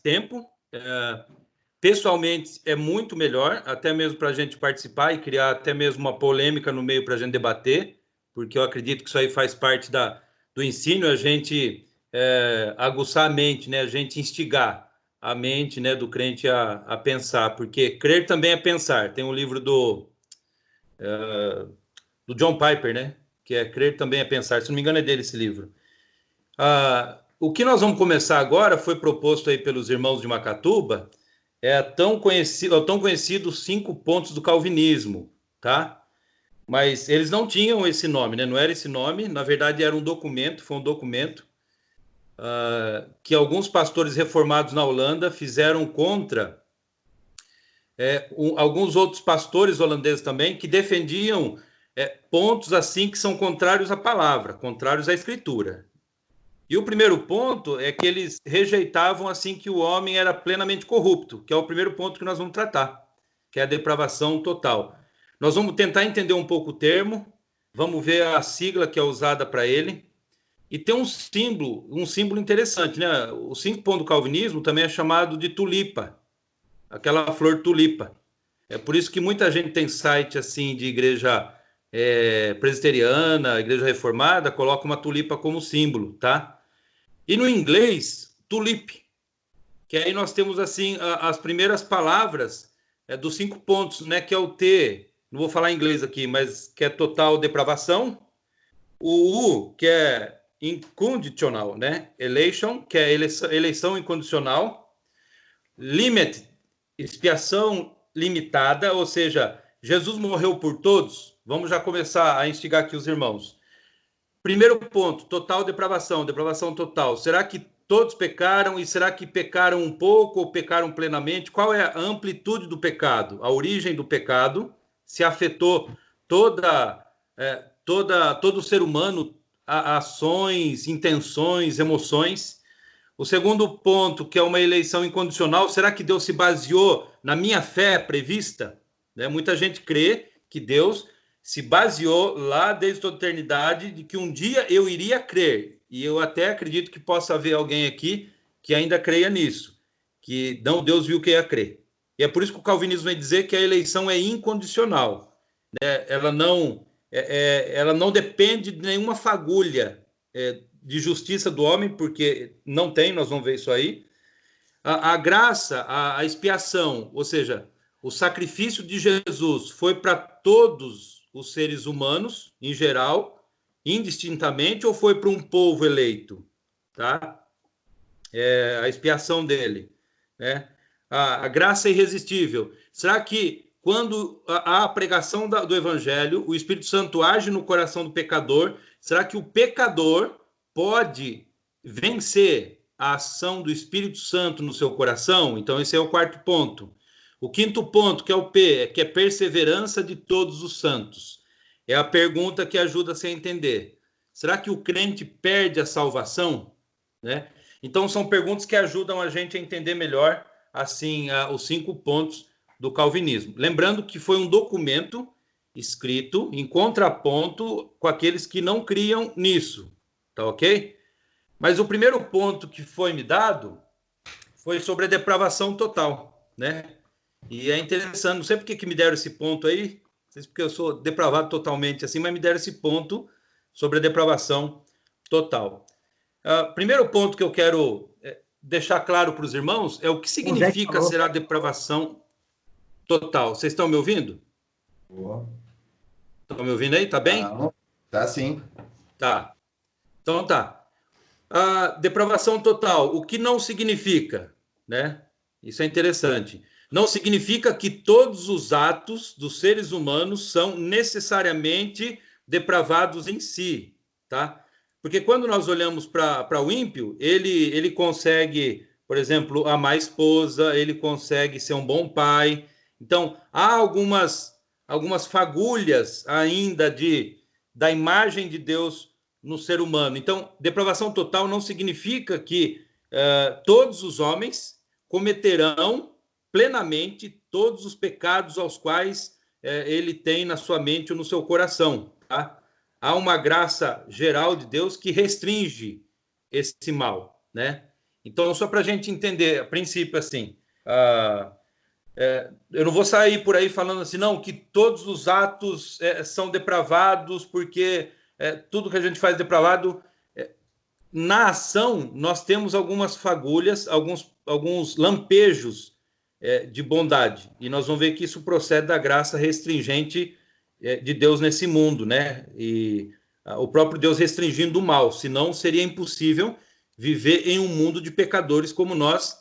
tempo. Pessoalmente, é muito melhor, até mesmo para a gente participar e criar até mesmo uma polêmica no meio para a gente debater, porque eu acredito que isso aí faz parte do ensino, a gente aguçar a mente, né? A gente instigar a mente, né, do crente a pensar, porque crer também é pensar. Tem um livro do John Piper, né? Que é Crer também é pensar. Se não me engano, é dele esse livro. O que nós vamos começar agora foi proposto aí pelos irmãos de Macatuba, tão conhecido 5 pontos do calvinismo, tá? Mas eles não tinham esse nome, né? Não era esse nome, na verdade era um documento, foi um documento que alguns pastores reformados na Holanda fizeram contra alguns outros pastores holandeses também, que defendiam pontos assim que são contrários à palavra, contrários à escritura. E o primeiro ponto é que eles rejeitavam assim que o homem era plenamente corrupto, que é o primeiro ponto que nós vamos tratar, que é a depravação total. Nós vamos tentar entender um pouco o termo, vamos ver a sigla que é usada para ele, e tem um símbolo interessante, né? O 5 pontos do calvinismo também é chamado de tulipa, aquela flor tulipa. É por isso que muita gente tem site assim de igreja presbiteriana, igreja reformada, coloca uma tulipa como símbolo, tá? E no inglês, tulip, que aí nós temos assim as primeiras palavras dos 5 pontos, né? Que é o T, não vou falar em inglês aqui, mas que é total depravação. O U, que é inconditional, né? Election, que é eleição incondicional. Limit, expiação limitada, ou seja, Jesus morreu por todos. Vamos já começar a instigar aqui os irmãos. Primeiro ponto, total depravação, depravação total. Será que todos pecaram e será que pecaram um pouco ou pecaram plenamente? Qual é a amplitude do pecado? A origem do pecado? Se afetou todo o ser humano, ações, intenções, emoções? O segundo ponto, que é uma eleição incondicional, será que Deus se baseou na minha fé prevista? Muita gente crê que Deus se baseou lá desde toda a eternidade de que um dia eu iria crer. E eu até acredito que possa haver alguém aqui que ainda creia nisso, que não, Deus viu que ia crer. E é por isso que o calvinismo vai dizer que a eleição é incondicional. Ela não depende de nenhuma fagulha de justiça do homem, porque não tem, nós vamos ver isso aí. A graça, a expiação, ou seja, o sacrifício de Jesus foi para todos os seres humanos, em geral, indistintamente, ou foi para um povo eleito? Tá? A expiação dele. Né? A graça é irresistível. Será que quando há a pregação do evangelho, o Espírito Santo age no coração do pecador, será que o pecador pode vencer a ação do Espírito Santo no seu coração? Então, esse é o quarto ponto. O quinto ponto, que é o P, que é perseverança de todos os santos. É a pergunta que ajuda-se a entender. Será que o crente perde a salvação? Né? Então, são perguntas que ajudam a gente a entender melhor assim os 5 pontos do calvinismo. Lembrando que foi um documento escrito em contraponto com aqueles que não criam nisso, tá ok? Mas o primeiro ponto que foi me dado foi sobre a depravação total, né? E é interessante, não sei por que me deram esse ponto aí, não sei se porque eu sou depravado totalmente assim, mas me deram esse ponto sobre a depravação total. Primeiro ponto que eu quero deixar claro para os irmãos é o que significa ser a depravação total. Vocês estão me ouvindo? Boa. Estão me ouvindo aí? Tá bem? Tá sim. Tá. Então tá. A depravação total, o que não significa, né? Isso é interessante. Não significa que todos os atos dos seres humanos são necessariamente depravados em si, tá? Porque quando nós olhamos para o ímpio, ele consegue, por exemplo, amar a esposa, ele consegue ser um bom pai. Então, há algumas fagulhas ainda da imagem de Deus no ser humano. Então, depravação total não significa que todos os homens cometerão plenamente todos os pecados aos quais ele tem na sua mente ou no seu coração, tá? Há uma graça geral de Deus que restringe esse mal, né? Então, só para a gente entender, a princípio, assim, eu não vou sair por aí falando assim, não, que todos os atos são depravados, porque tudo que a gente faz é depravado. Na ação, nós temos algumas fagulhas, alguns lampejos de bondade, e nós vamos ver que isso procede da graça restringente de Deus nesse mundo, né? E o próprio Deus restringindo o mal, senão seria impossível viver em um mundo de pecadores como nós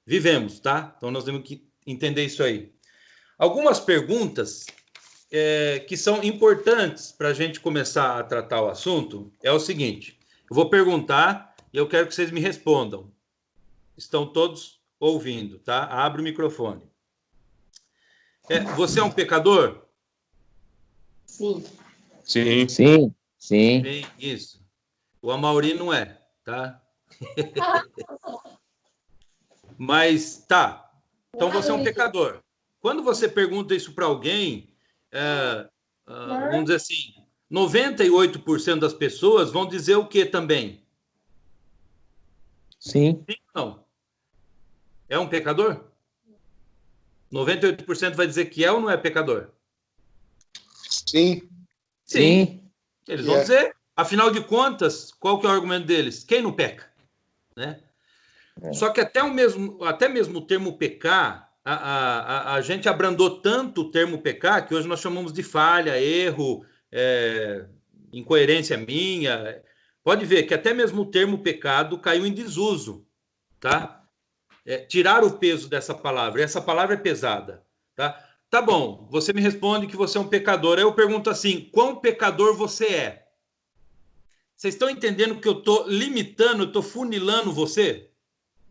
vivemos, tá? Então nós temos que entender isso aí. Algumas perguntas que são importantes para a gente começar a tratar o assunto é o seguinte: eu vou perguntar e eu quero que vocês me respondam. Estão todos ouvindo, tá? Abre o microfone. Você é um pecador? Sim. Sim. Sim, sim. Sim, isso. O Amaury não é, tá? Mas tá. Então você é um pecador. Quando você pergunta isso para alguém, vamos dizer assim, 98% das pessoas vão dizer o que também? Sim. Sim ou não? É um pecador? 98% vai dizer que é ou não é pecador? Sim. Sim. Eles vão dizer. Afinal de contas, qual que é o argumento deles? Quem não peca? Né? Só que até mesmo o termo pecar, a gente abrandou tanto o termo pecar que hoje nós chamamos de falha, erro, incoerência minha. Pode ver que até mesmo o termo pecado caiu em desuso, tá? Tirar o peso dessa palavra. E essa palavra é pesada, tá? Tá bom, você me responde que você é um pecador. Aí eu pergunto assim, quão pecador você é? Vocês estão entendendo que eu estou limitando, eu estou funilando você?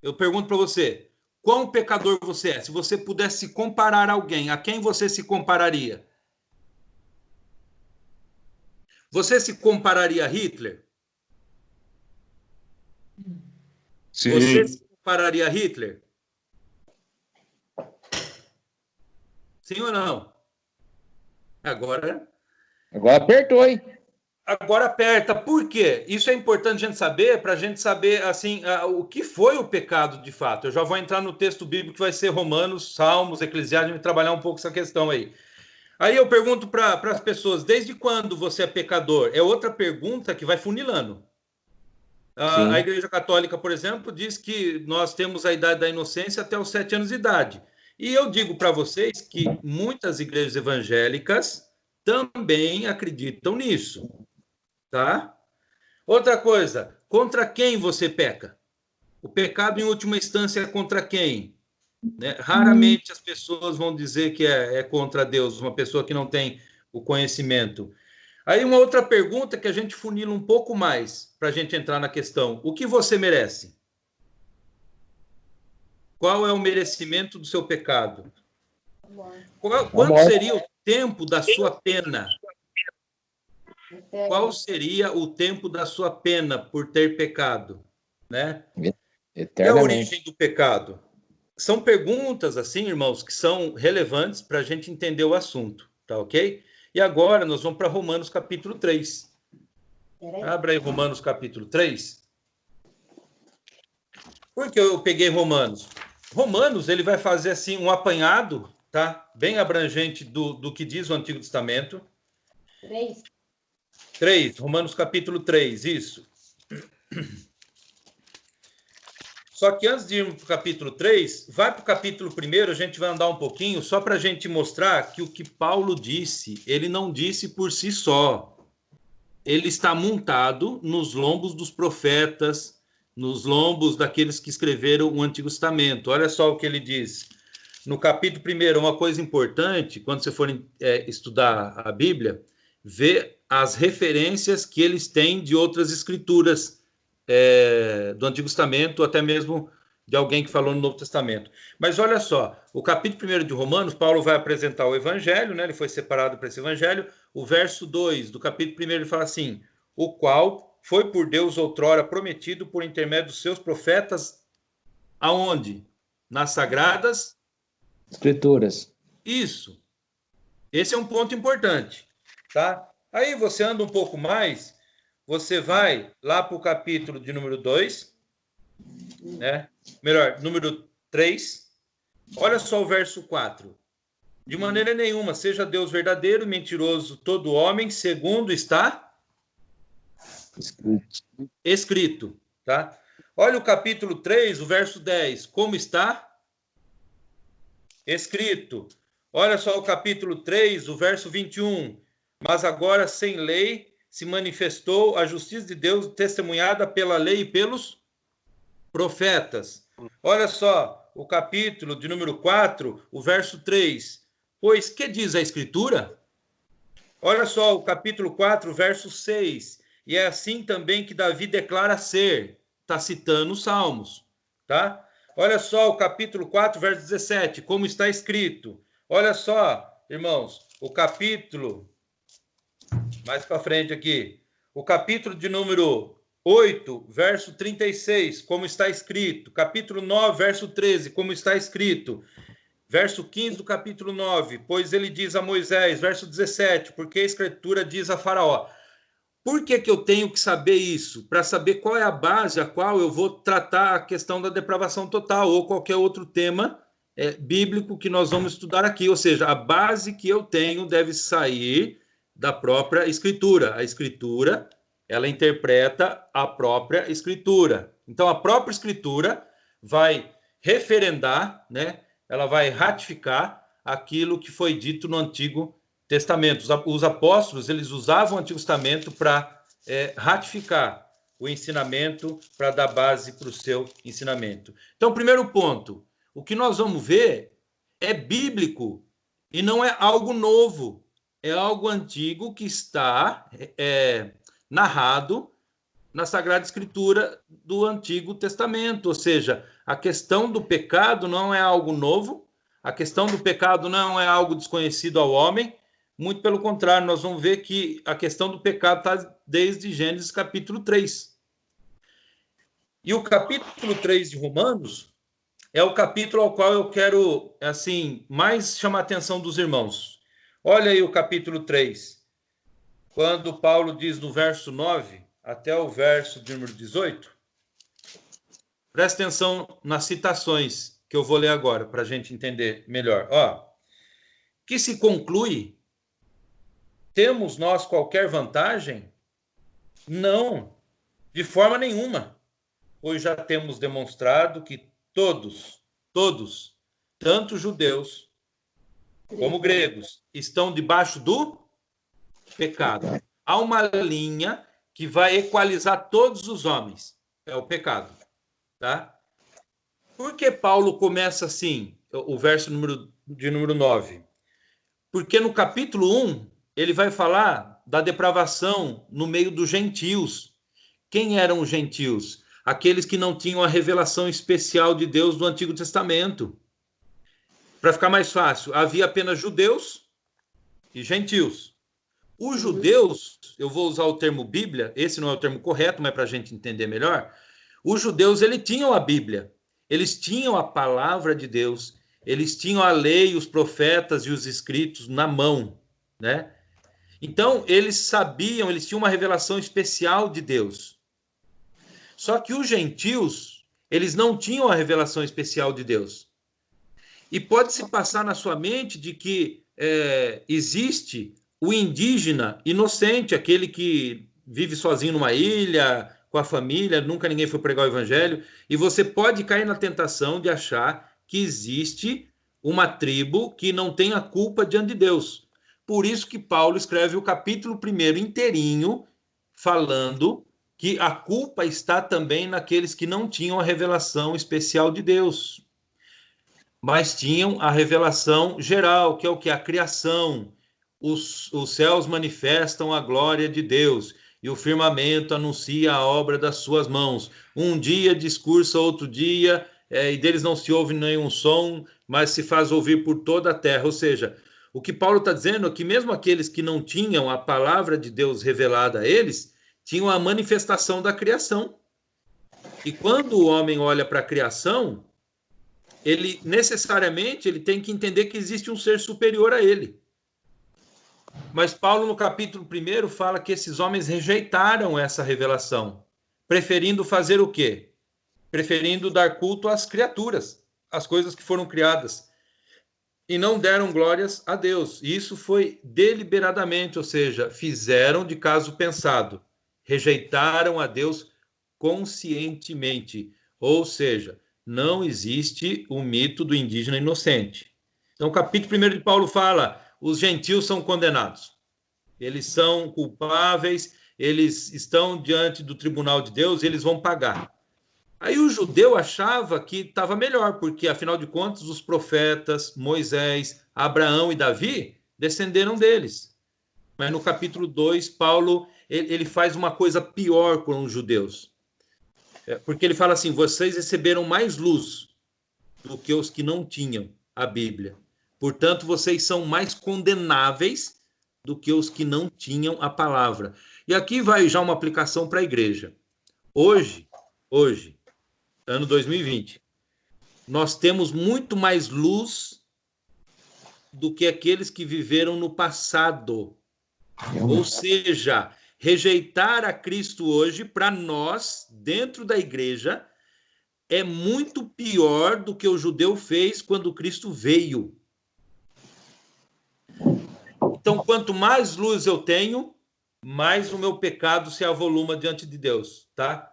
Eu pergunto para você, quão pecador você é? Se você pudesse comparar alguém, a quem você se compararia? Você se compararia a Hitler? Sim. Você se compararia a Hitler? Sim ou não? Agora apertou, hein? Agora aperta. Por quê? Isso é importante a gente saber, para a gente saber assim, o que foi o pecado de fato. Eu já vou entrar no texto bíblico que vai ser Romanos, Salmos, Eclesiastes, a gente vai trabalhar um pouco essa questão aí. Aí eu pergunto para as pessoas, desde quando você é pecador? É outra pergunta que vai funilando. A Igreja Católica, por exemplo, diz que nós temos a idade da inocência até os 7 anos de idade. E eu digo para vocês que muitas igrejas evangélicas também acreditam nisso. Tá? Outra coisa, contra quem você peca? O pecado, em última instância, é contra quem? Né? Raramente as pessoas vão dizer que é contra Deus, uma pessoa que não tem o conhecimento. Aí uma outra pergunta que a gente funila um pouco mais para a gente entrar na questão. O que você merece? Qual é o merecimento do seu pecado? Quanto seria o tempo da sua pena? Qual seria o tempo da sua pena por ter pecado? Né? E a origem do pecado? São perguntas, assim, irmãos, que são relevantes para a gente entender o assunto, tá ok? E agora nós vamos para Romanos capítulo 3. Abra aí Romanos capítulo 3. Por que eu peguei Romanos? Romanos, ele vai fazer, assim, um apanhado, tá? Bem abrangente do que diz o Antigo Testamento. 3, Romanos capítulo 3, isso. Só que antes de irmos para o capítulo 3, vai para o capítulo 1, a gente vai andar um pouquinho, só para a gente mostrar que o que Paulo disse, ele não disse por si só. Ele está montado nos lombos dos profetas, nos lombos daqueles que escreveram o Antigo Testamento. Olha só o que ele diz. No capítulo 1, uma coisa importante, quando você for estudar a Bíblia, vê as referências que eles têm de outras escrituras do Antigo Testamento, até mesmo de alguém que falou no Novo Testamento. Mas olha só, o capítulo 1 de Romanos, Paulo vai apresentar o Evangelho, né? Ele foi separado para esse Evangelho. O verso 2 do capítulo 1, ele fala assim, o qual foi por Deus outrora prometido por intermédio dos seus profetas, aonde? Nas Sagradas Escrituras. Isso. Esse é um ponto importante, tá? Aí você anda um pouco mais, você vai lá para o capítulo de número 2, né? Melhor, número 3. Olha só o verso 4. De maneira nenhuma, seja Deus verdadeiro e mentiroso todo homem, segundo está escrito, tá? Olha o capítulo 3, o verso 10. Como está escrito. Olha só o capítulo 3, o verso 21. Mas agora, sem lei, se manifestou a justiça de Deus testemunhada pela lei e pelos profetas. Olha só o capítulo de número 4, o verso 3. Pois que diz a Escritura? Olha só o capítulo 4, verso 6. E é assim também que Davi declara ser. Está citando os Salmos, tá? Olha só o capítulo 4, verso 17, como está escrito. Olha só, irmãos, o capítulo, mais para frente aqui, o capítulo de número 8, verso 36, como está escrito. Capítulo 9, verso 13, como está escrito. Verso 15 do capítulo 9, pois ele diz a Moisés, verso 17, porque a Escritura diz a Faraó. Por que eu tenho que saber isso? Para saber qual é a base a qual eu vou tratar a questão da depravação total ou qualquer outro tema bíblico que nós vamos estudar aqui. Ou seja, a base que eu tenho deve sair da própria Escritura. A Escritura, ela interpreta a própria Escritura. Então, a própria Escritura vai referendar, né? Ela vai ratificar aquilo que foi dito no Antigo Testamento. Os apóstolos, eles usavam o Antigo Testamento para ratificar o ensinamento, para dar base para o seu ensinamento. Então, primeiro ponto, o que nós vamos ver é bíblico e não é algo novo, é algo antigo que está narrado na Sagrada Escritura do Antigo Testamento, ou seja, a questão do pecado não é algo novo, a questão do pecado não é algo desconhecido ao homem, muito pelo contrário, nós vamos ver que a questão do pecado está desde Gênesis capítulo 3. E o capítulo 3 de Romanos é o capítulo ao qual eu quero, assim, mais chamar a atenção dos irmãos. Olha aí o capítulo 3, quando Paulo diz no verso 9 até o verso de número 18, presta atenção nas citações que eu vou ler agora, para a gente entender melhor. Ó, que se conclui, temos nós qualquer vantagem? Não, de forma nenhuma, pois já temos demonstrado que todos, tanto judeus como gregos, estão debaixo do pecado. Há uma linha que vai equalizar todos os homens, é o pecado, tá? Por que Paulo começa assim, o verso de número 9? Porque no capítulo 1, ele vai falar da depravação no meio dos gentios. Quem eram os gentios? Aqueles que não tinham a revelação especial de Deus do Antigo Testamento. Para ficar mais fácil, havia apenas judeus e gentios. Os judeus, eu vou usar o termo Bíblia, esse não é o termo correto, mas para a gente entender melhor, os judeus, eles tinham a Bíblia, eles tinham a palavra de Deus, eles tinham a lei, os profetas e os escritos na mão, né? Então, eles sabiam, eles tinham uma revelação especial de Deus. Só que os gentios, eles não tinham a revelação especial de Deus. E pode-se passar na sua mente de que existe o indígena inocente, aquele que vive sozinho numa ilha, com a família, nunca ninguém foi pregar o evangelho, e você pode cair na tentação de achar que existe uma tribo que não tem a culpa diante de Deus. Por isso que Paulo escreve o capítulo 1 inteirinho, falando que a culpa está também naqueles que não tinham a revelação especial de Deus, mas tinham a revelação geral, que é o que? A criação. Os céus manifestam a glória de Deus, e o firmamento anuncia a obra das suas mãos. Um dia discursa, outro dia, e deles não se ouve nenhum som, mas se faz ouvir por toda a terra. Ou seja, o que Paulo está dizendo é que mesmo aqueles que não tinham a palavra de Deus revelada a eles, tinham a manifestação da criação. E quando o homem olha para a criação, ele necessariamente ele tem que entender que existe um ser superior a ele. Mas Paulo, no capítulo 1, fala que esses homens rejeitaram essa revelação, preferindo fazer o quê? preferindo dar culto às criaturas, às coisas que foram criadas, e não deram glórias a Deus. E isso foi deliberadamente, ou seja, fizeram de caso pensado, rejeitaram a Deus conscientemente, ou seja, não existe o mito do indígena inocente. Então, o capítulo 1 de Paulo fala, os gentios são condenados, eles são culpáveis, eles estão diante do tribunal de Deus, eles vão pagar. Aí o judeu achava que estava melhor, porque, afinal de contas, os profetas, Moisés, Abraão e Davi descenderam deles. Mas no capítulo 2, Paulo ele faz uma coisa pior com os judeus. Porque ele fala assim, vocês receberam mais luz do que os que não tinham a Bíblia. Portanto, vocês são mais condenáveis do que os que não tinham a palavra. E aqui vai já uma aplicação para a igreja. Hoje, ano 2020, nós temos muito mais luz do que aqueles que viveram no passado. Ou seja, rejeitar a Cristo hoje, para nós, dentro da igreja, é muito pior do que o judeu fez quando Cristo veio. Então, quanto mais luz eu tenho, mais o meu pecado se avoluma diante de Deus, tá?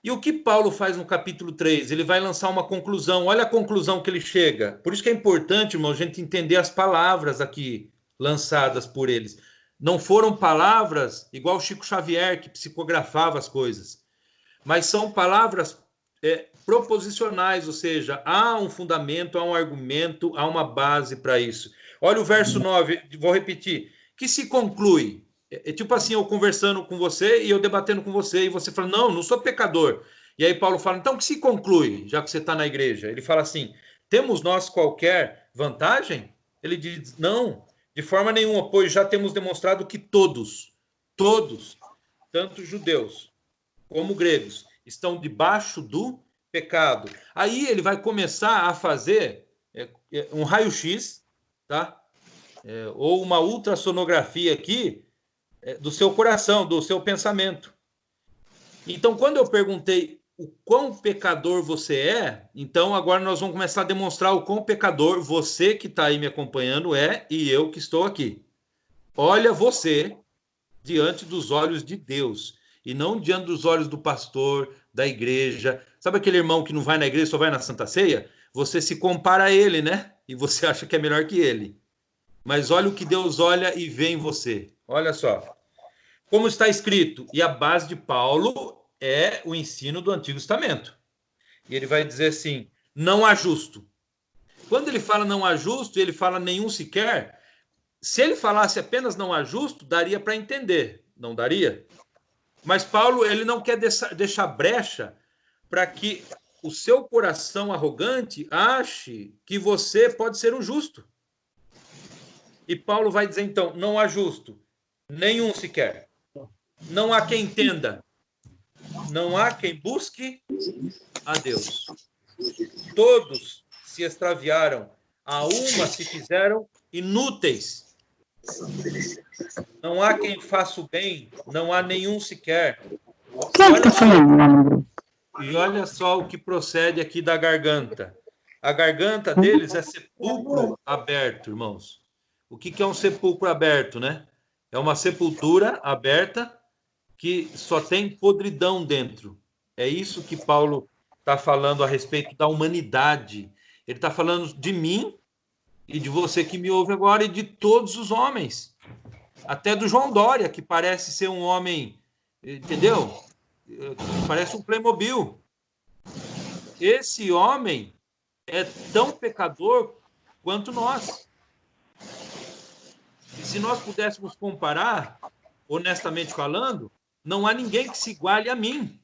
E o que Paulo faz no capítulo 3? Ele vai lançar uma conclusão. Olha a conclusão que ele chega. Por isso que é importante, irmão, a gente entender as palavras aqui lançadas por eles. Não foram palavras igual Chico Xavier, que psicografava as coisas, mas são palavras proposicionais, ou seja, há um fundamento, há um argumento, há uma base para isso. Olha o verso 9, vou repetir, que se conclui. É tipo assim, eu conversando com você e eu debatendo com você, e você fala, não sou pecador. E aí Paulo fala, então, que se conclui, já que você está na igreja? Ele fala assim, temos nós qualquer vantagem? Ele diz, não, de forma nenhuma, pois já temos demonstrado que todos, tanto judeus como gregos, estão debaixo do pecado. Aí ele vai começar a fazer um raio-x, tá? Ou uma ultrassonografia aqui, do seu coração, do seu pensamento. Então, quando eu perguntei o quão pecador você é, então agora nós vamos começar a demonstrar o quão pecador você que está aí me acompanhando é e eu que estou aqui. Olha você diante dos olhos de Deus e não diante dos olhos do pastor, da igreja. Sabe aquele irmão que não vai na igreja, só vai na Santa Ceia? Você se compara a ele, né? E você acha que é melhor que ele. Mas olha o que Deus olha e vê em você. Olha só. Como está escrito, e a base de Paulo é o ensino do Antigo Testamento. E ele vai dizer assim, não há justo. Quando ele fala não há justo, ele fala nenhum sequer. Se ele falasse apenas não há justo, daria para entender. Não daria? Mas Paulo, ele não quer deixar brecha para que o seu coração arrogante ache que você pode ser um justo. E Paulo vai dizer, então, não há justo, nenhum sequer. Não há quem entenda. Não há quem busque a Deus. Todos se extraviaram. A uma se fizeram inúteis. Não há quem faça o bem. Não há nenhum sequer. E olha só o que procede aqui da garganta. A garganta deles é sepulcro aberto, irmãos. O que é um sepulcro aberto, né? É uma sepultura aberta que só tem podridão dentro. É isso que Paulo está falando a respeito da humanidade. Ele está falando de mim e de você que me ouve agora e de todos os homens. Até do João Dória, que parece ser um homem, entendeu? Parece um Playmobil. Esse homem é tão pecador quanto nós. E se nós pudéssemos comparar, honestamente falando, não há ninguém que se iguale a mim.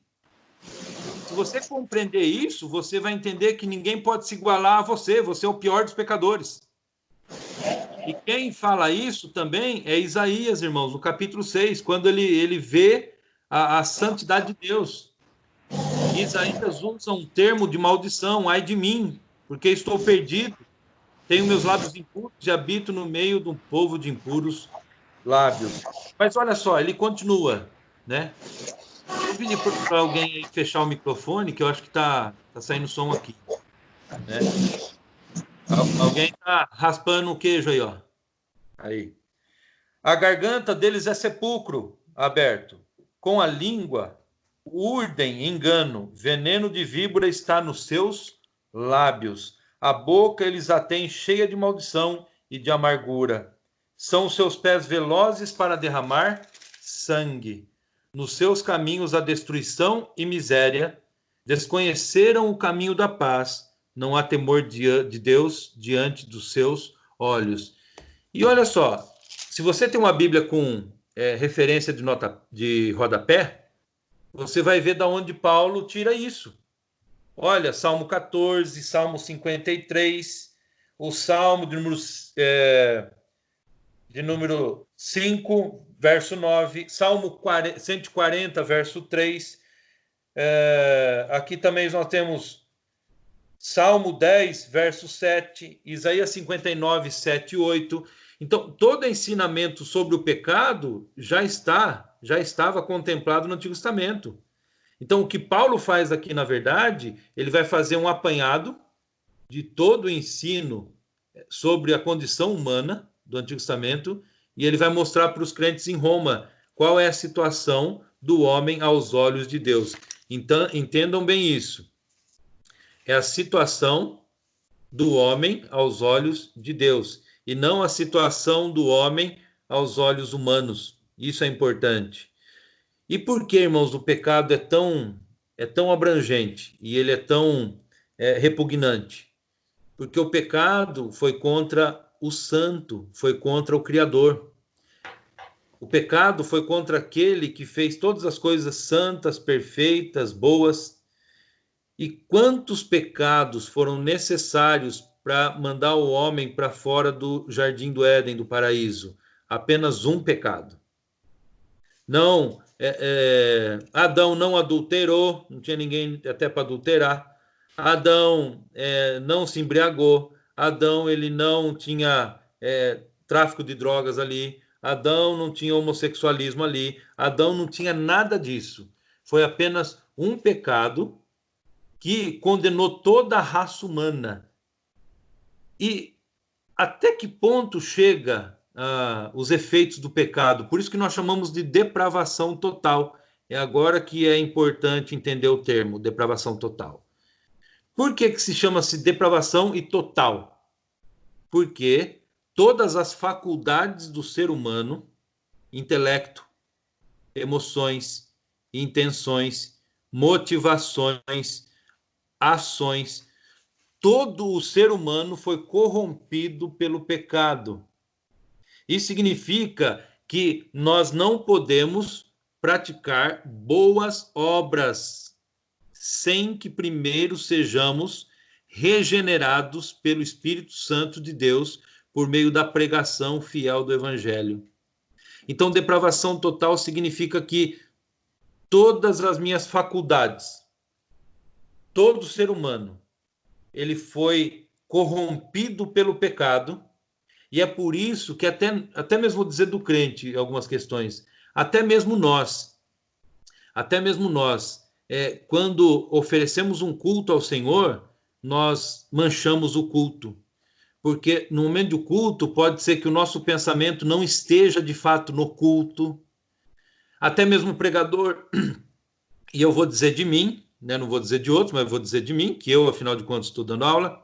Se você compreender isso, você vai entender que ninguém pode se igualar a você. Você é o pior dos pecadores. E quem fala isso também é Isaías, irmãos, no capítulo 6, quando ele vê a santidade de Deus. Isaías usa um termo de maldição, ai de mim, porque estou perdido. Tenho meus lábios impuros e habito no meio de um povo de impuros lábios. Mas olha só, ele continua, né? Vou pedir para alguém aí fechar o microfone, que eu acho que tá saindo som aqui, né? Alguém tá raspando o queijo aí, ó. Aí. A garganta deles é sepulcro aberto. Com a língua urdem engano. Veneno de víbora está nos seus lábios. A boca eles a têm cheia de maldição e de amargura. São os seus pés velozes para derramar sangue. Nos seus caminhos a destruição e miséria. Desconheceram o caminho da paz. Não há temor de Deus diante dos seus olhos. E olha só, se você tem uma Bíblia com referência de rodapé, você vai ver da onde Paulo tira isso. Olha, Salmo 14, Salmo 53, o Salmo de número 5, verso 9, Salmo 140, verso 3. Aqui também nós temos Salmo 10, verso 7, Isaías 59, 7 e 8. Então, todo ensinamento sobre o pecado já estava contemplado no Antigo Testamento. Então, o que Paulo faz aqui, na verdade, ele vai fazer um apanhado de todo o ensino sobre a condição humana do Antigo Testamento, e ele vai mostrar para os crentes em Roma qual é a situação do homem aos olhos de Deus. Então, entendam bem isso. É a situação do homem aos olhos de Deus, e não a situação do homem aos olhos humanos. Isso é importante. E por que, irmãos, o pecado é tão abrangente e ele é tão repugnante? Porque o pecado foi contra o santo, foi contra o Criador. O pecado foi contra aquele que fez todas as coisas santas, perfeitas, boas. E quantos pecados foram necessários para mandar o homem para fora do jardim do Éden, do paraíso? Apenas um pecado. Não, Adão não adulterou, não tinha ninguém até para adulterar. Adão não se embriagou. Adão ele não tinha tráfico de drogas ali. Adão não tinha homossexualismo ali. Adão não tinha nada disso. Foi apenas um pecado que condenou toda a raça humana. E até que ponto chega os efeitos do pecado? Por isso que nós chamamos de depravação total. É agora que é importante entender o termo, depravação total. Por que se chama-se depravação e total? Porque todas as faculdades do ser humano, intelecto, emoções, intenções, motivações, ações, todo o ser humano foi corrompido pelo pecado. Isso significa que nós não podemos praticar boas obras sem que primeiro sejamos regenerados pelo Espírito Santo de Deus por meio da pregação fiel do Evangelho. Então, depravação total significa que todas as minhas faculdades, todo ser humano, ele foi corrompido pelo pecado, e é por isso que até mesmo vou dizer do crente algumas questões, até mesmo nós, quando oferecemos um culto ao Senhor, nós manchamos o culto, porque no momento do culto pode ser que o nosso pensamento não esteja de fato no culto, até mesmo o pregador, e eu vou dizer de mim, né? Não vou dizer de outros, mas vou dizer de mim, que eu, afinal de contas, estou dando aula.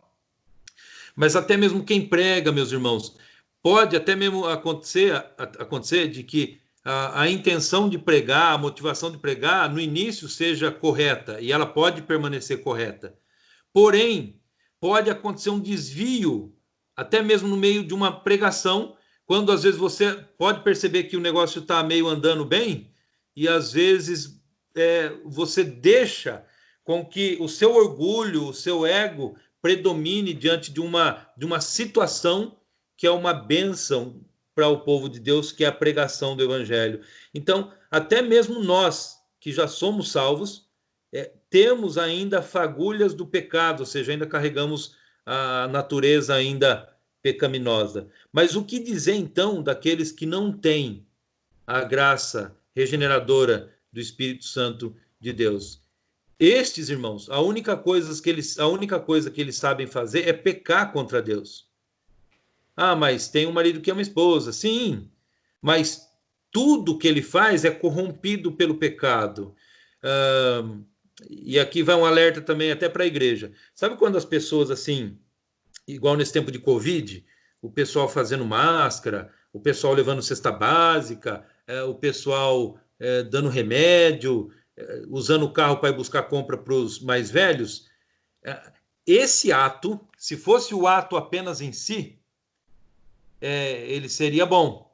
Mas até mesmo quem prega, meus irmãos, pode até mesmo acontecer de que a intenção de pregar, a motivação de pregar, no início seja correta, e ela pode permanecer correta. Porém, pode acontecer um desvio, até mesmo no meio de uma pregação, quando às vezes você pode perceber que o negócio está meio andando bem, e às vezes você deixa com que o seu orgulho, o seu ego predomine diante de uma situação que é uma bênção para o povo de Deus, que é a pregação do Evangelho. Então, até mesmo nós, que já somos salvos, temos ainda fagulhas do pecado, ou seja, ainda carregamos a natureza ainda pecaminosa. Mas o que dizer, então, daqueles que não têm a graça regeneradora do Espírito Santo de Deus. Estes, irmãos, a única coisa que eles sabem fazer é pecar contra Deus. Ah, mas tem um marido que ama a esposa. Sim, mas tudo que ele faz é corrompido pelo pecado. E aqui vai um alerta também até para a igreja. Sabe quando as pessoas, assim, igual nesse tempo de Covid, o pessoal fazendo máscara, o pessoal levando cesta básica, o pessoal dando remédio, usando o carro para ir buscar compra para os mais velhos? Esse ato, se fosse o ato apenas em si, ele seria bom.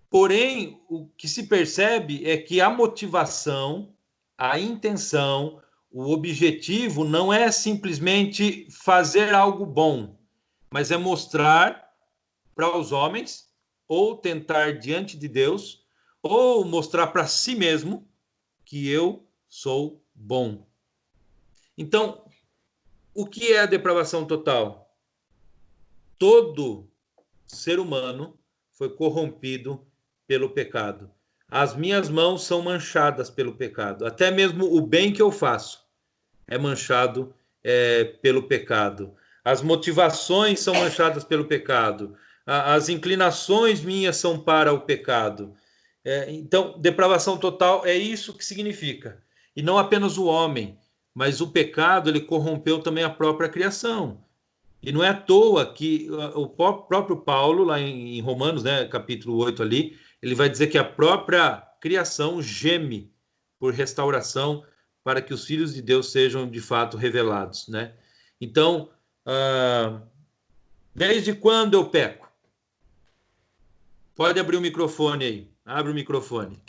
Porém, o que se percebe é que a motivação, a intenção, o objetivo não é simplesmente fazer algo bom, mas é mostrar para os homens, ou tentar diante de Deus, ou mostrar para si mesmo que eu sou bom. Então, o que é a depravação total? Todo ser humano foi corrompido pelo pecado. As minhas mãos são manchadas pelo pecado. Até mesmo o bem que eu faço é manchado pelo pecado. As motivações são manchadas pelo pecado. As inclinações minhas são para o pecado. Então, depravação total é isso que significa. E não apenas o homem, mas o pecado, ele corrompeu também a própria criação. E não é à toa que o próprio Paulo, lá em Romanos, né, capítulo 8 ali, ele vai dizer que a própria criação geme por restauração para que os filhos de Deus sejam de fato revelados, né? Então, desde quando eu peco? Pode abrir o microfone aí. Abre o microfone.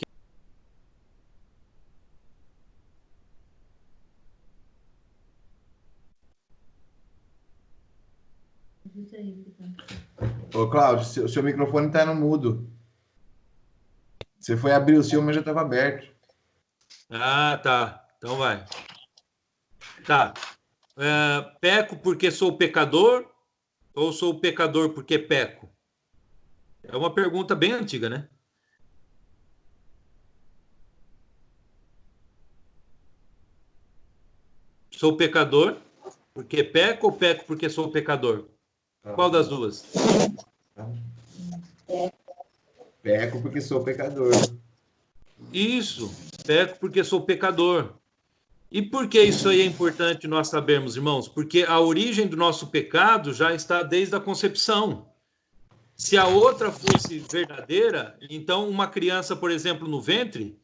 Ô, Cláudio, o seu microfone está no mudo. Você foi abrir o seu, mas já estava aberto. Ah, tá. Então vai. Tá. Peco porque sou pecador ou sou pecador porque peco? É uma pergunta bem antiga, né? Sou pecador porque peco ou peco porque sou pecador? Qual das duas? Peco porque sou pecador. Isso, peco porque sou pecador. E por que isso aí é importante nós sabermos, irmãos? Porque a origem do nosso pecado já está desde a concepção. Se a outra fosse verdadeira, então uma criança, por exemplo, no ventre,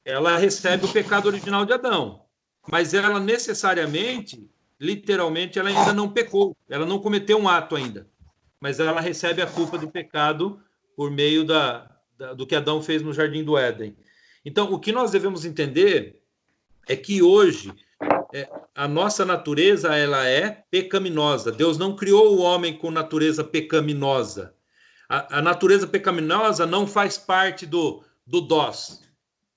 ela recebe o pecado original de Adão. Mas ela necessariamente, literalmente, ela ainda não pecou. Ela não cometeu um ato ainda. Mas ela recebe a culpa do pecado por meio do que Adão fez no Jardim do Éden. Então, o que nós devemos entender é que hoje a nossa natureza ela é pecaminosa. Deus não criou o homem com natureza pecaminosa. A natureza pecaminosa não faz parte do dós,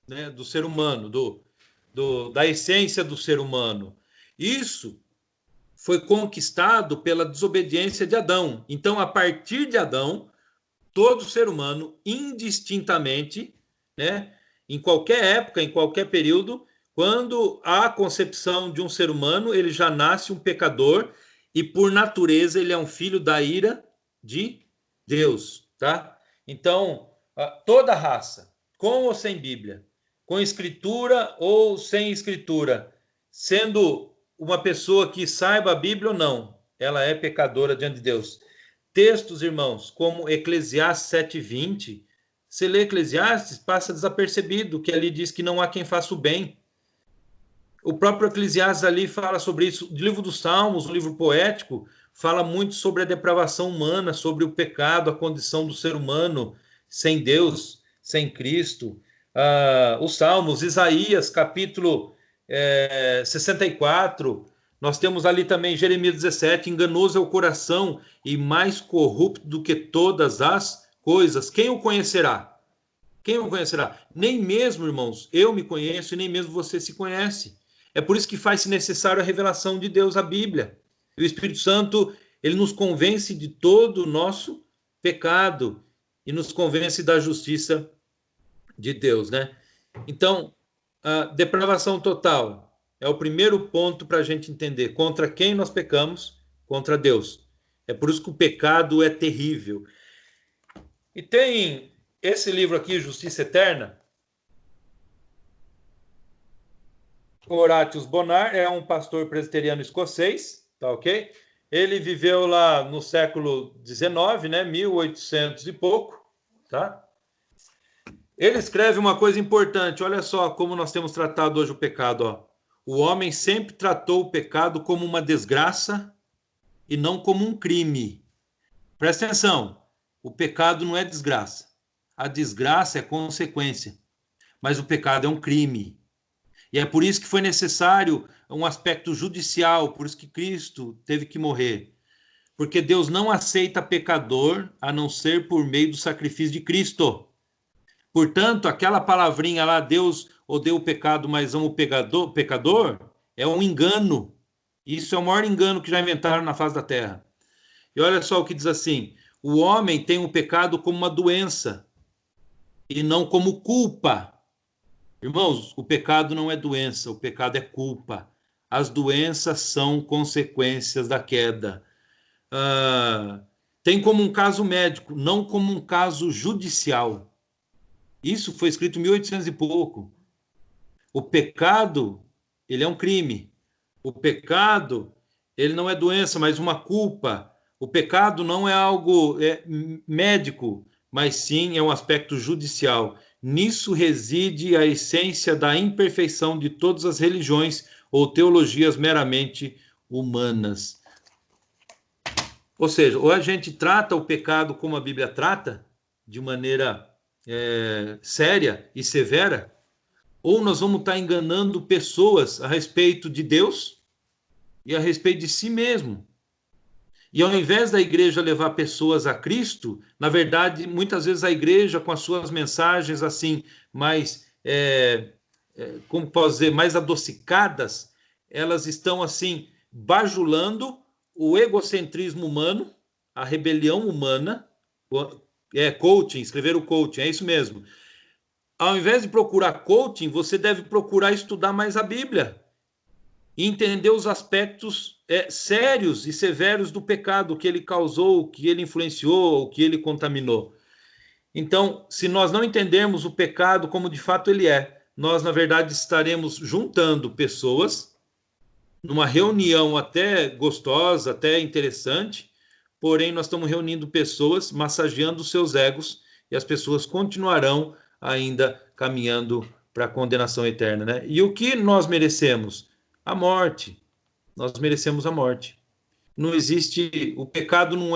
né, do ser humano, da essência do ser humano. Isso foi conquistado pela desobediência de Adão. Então, a partir de Adão, todo ser humano, indistintamente, né, em qualquer época, em qualquer período, quando há a concepção de um ser humano, ele já nasce um pecador e, por natureza, ele é um filho da ira de Deus, tá? Então, toda raça, com ou sem Bíblia, com escritura ou sem escritura, sendo uma pessoa que saiba a Bíblia ou não, ela é pecadora diante de Deus. Textos, irmãos, como Eclesiastes 7:20, você lê Eclesiastes, passa desapercebido, que ali diz que não há quem faça o bem. O próprio Eclesiastes ali fala sobre isso. O livro dos Salmos, o livro poético, fala muito sobre a depravação humana, sobre o pecado, a condição do ser humano sem Deus, sem Cristo. Os Salmos, Isaías, capítulo 64, nós temos ali também Jeremias 17, enganoso é o coração e mais corrupto do que todas as coisas. Quem o conhecerá? Quem o conhecerá? Nem mesmo, irmãos, eu me conheço e nem mesmo você se conhece. É por isso que faz-se necessário a revelação de Deus, a Bíblia. E o Espírito Santo, ele nos convence de todo o nosso pecado e nos convence da justiça de Deus, né? Então, A depravação total é o primeiro ponto para a gente entender contra quem nós pecamos, contra Deus. É por isso que o pecado é terrível. E tem esse livro aqui, Justiça Eterna. Horatius Bonar é um pastor presbiteriano escocês, tá ok? Ele viveu lá no século XIX, né, 1800 e pouco, tá? Ele escreve uma coisa importante, olha só como nós temos tratado hoje o pecado, ó. O homem sempre tratou o pecado como uma desgraça e não como um crime. Presta atenção, o pecado não é desgraça. A desgraça é consequência, mas o pecado é um crime. E é por isso que foi necessário um aspecto judicial, por isso que Cristo teve que morrer. Porque Deus não aceita pecador a não ser por meio do sacrifício de Cristo. Portanto, aquela palavrinha lá, Deus odeia o pecado, mas ama o pecador, é um engano. Isso é o maior engano que já inventaram na face da terra. E olha só o que diz assim, o homem tem o pecado como uma doença e não como culpa. Irmãos, o pecado não é doença, o pecado é culpa. As doenças são consequências da queda. Tem como um caso médico, não como um caso judicial. Isso foi escrito em 1800 e pouco. O pecado, ele é um crime. O pecado, ele não é doença, mas uma culpa. O pecado não é algo médico, mas sim é um aspecto judicial. Nisso reside a essência da imperfeição de todas as religiões ou teologias meramente humanas. Ou seja, ou a gente trata o pecado como a Bíblia trata, de maneira séria e severa, ou nós vamos estar enganando pessoas a respeito de Deus e a respeito de si mesmo. E ao invés da igreja levar pessoas a Cristo, na verdade, muitas vezes a igreja, com as suas mensagens assim, mais, como posso dizer, mais adocicadas, elas estão assim, bajulando o egocentrismo humano, a rebelião humana, coaching, escreveram coaching, é isso mesmo. Ao invés de procurar coaching, você deve procurar estudar mais a Bíblia e entender os aspectos sérios e severos do pecado, o que ele causou, o que ele influenciou, o que ele contaminou. Então, se nós não entendermos o pecado como de fato ele é, nós, na verdade, estaremos juntando pessoas numa reunião até gostosa, até interessante, porém nós estamos reunindo pessoas, massageando os seus egos, e as pessoas continuarão ainda caminhando para a condenação eterna, né? E o que nós merecemos? A morte. Nós merecemos a morte. Não existe, o pecado não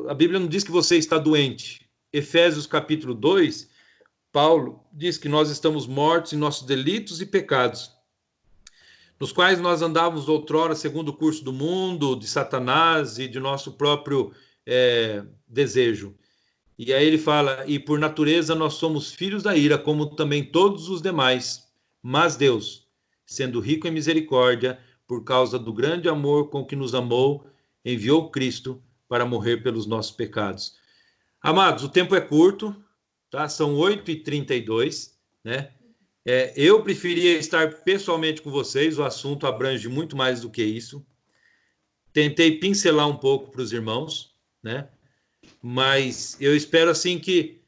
a Bíblia não diz que você está doente. Efésios capítulo 2, Paulo diz que nós estamos mortos em nossos delitos e pecados, nos quais nós andávamos outrora segundo o curso do mundo, de Satanás e de nosso próprio desejo. E aí ele fala, e por natureza nós somos filhos da ira, como também todos os demais. Mas Deus, sendo rico em misericórdia, por causa do grande amor com que nos amou, enviou Cristo para morrer pelos nossos pecados. Amados, o tempo é curto, tá? São 8h32, né? Eu preferia estar pessoalmente com vocês, o assunto abrange muito mais do que isso. Tentei pincelar um pouco para os irmãos, né? Mas eu espero assim que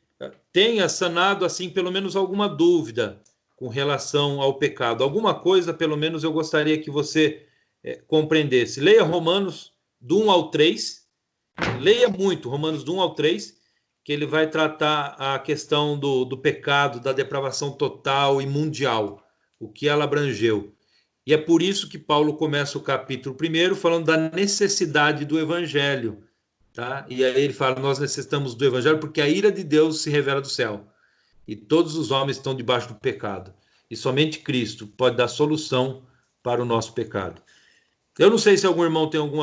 tenha sanado assim pelo menos alguma dúvida com relação ao pecado. Alguma coisa, pelo menos, eu gostaria que você compreendesse. Leia Romanos do 1 ao 3. Leia muito Romanos do 1 ao 3, que ele vai tratar a questão do pecado, da depravação total e mundial, o que ela abrangeu. E é por isso que Paulo começa o capítulo 1 falando da necessidade do evangelho. Tá? E aí ele fala, nós necessitamos do evangelho porque a ira de Deus se revela do céu. E todos os homens estão debaixo do pecado. E somente Cristo pode dar solução para o nosso pecado. Eu não sei se algum irmão tem alguma